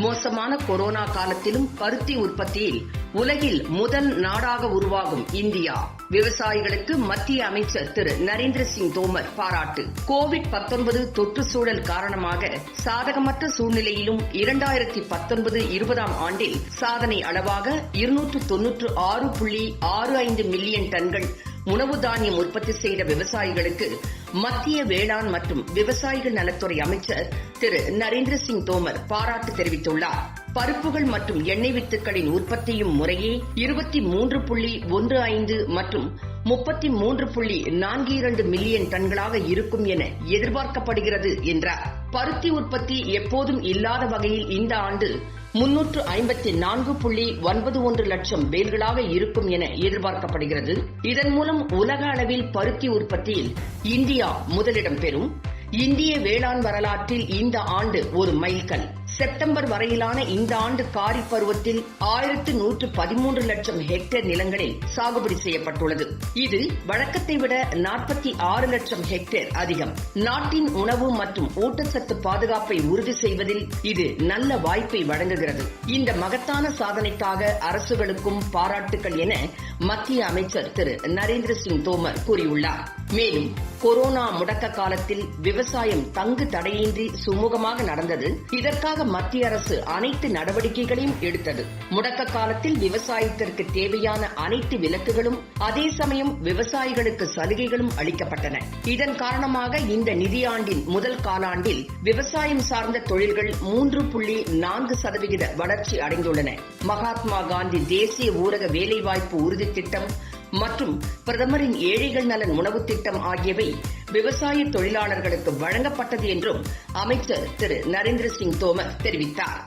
மோசமான கொரோனா காலத்திலும் பருத்தி உற்பத்தியில் உலகில் முதல் நாடாக உருவாகும் இந்தியா. விவசாயிகளுக்கு மத்திய அமைச்சர் திரு நரேந்திர சிங் தோமர் பாராட்டு. கோவிட்-19 தொற்று சூழல் காரணமாக சாதகமற்ற சூழ்நிலையிலும் 2019-20 ஆண்டில் சாதனை அளவாக 296.65 மில்லியன் டன்கள் உணவு தானியம் உற்பத்தி செய்த விவசாயிகளுக்கு மத்திய வேளாண் மற்றும் விவசாயிகள் நலத்துறை அமைச்சர் திரு நரேந்திர சிங் தோமர் பாராட்டு தெரிவித்துள்ளார். பருப்புகள் மற்றும் எண்ணெய் வித்துக்களின் உற்பத்தியும் முறையே 23.15 மற்றும் 33.42 மில்லியன் டன்களாக இருக்கும் என எதிர்பார்க்கப்படுகிறது என்றார். பருத்தி உற்பத்தி எப்போதும் இல்லாத வகையில் இந்த ஆண்டு 354.91 லட்சம் பேல்களாக இருக்கும் என எதிர்பார்க்கப்படுகிறது. இதன் மூலம் உலக அளவில் பருத்தி உற்பத்தியில் இந்தியா முதலிடம் பெறும். இந்திய வேளாண் வரலாற்றில் இந்த ஆண்டு ஒரு மைல்கல். செப்டம்பர் வரையிலான இந்த ஆண்டு காரிஃப் பருவத்தில் 1113 லட்சம் ஹெக்டேர் நிலங்களில் சாகுபடி செய்யப்பட்டுள்ளது. இது வழக்கத்தை விட 46 லட்சம் ஹெக்டேர் அதிகம். நாட்டின் உணவு மற்றும் ஊட்டச்சத்து பாதுகாப்பை உறுதி செய்வதில் இது நல்ல வாய்ப்பை வழங்குகிறது. இந்த மகத்தான சாதனைக்காக அரசுகளுக்கும் பாராட்டுகள் என மத்திய அமைச்சர் திரு நரேந்திர சிங் தோமர் கூறியுள்ளார். மேலும் கொரோனா முடக்க காலத்தில் விவசாயம் தங்கு தடையின்றி சுமூகமாக நடந்தது. இதற்காக மத்திய அரசு அனைத்து நடவடிக்கைகளையும் எடுத்தது. முடக்க காலத்தில் விவசாயத்திற்கு தேவையான அனைத்து விலக்குகளும் அதே சமயம் விவசாயிகளுக்கு சலுகைகளும் அளிக்கப்பட்டன. இதன் காரணமாக இந்த நிதியாண்டின் முதல் காலாண்டில் விவசாயம் சார்ந்த தொழில்கள் 3.4% வளர்ச்சி அடைந்துள்ளன. மகாத்மா காந்தி தேசிய ஊரக வேலைவாய்ப்பு உறுதி திட்டம் மற்றும் பிரதமரின் ஏழைகள் நலன் உணவு திட்டம் ஆகியவை விவசாய தொழிலாளர்களுக்கு வழங்கப்பட்டது என்றும் அமைச்சர் திரு நரேந்திர சிங் தோமர் தெரிவித்தார்.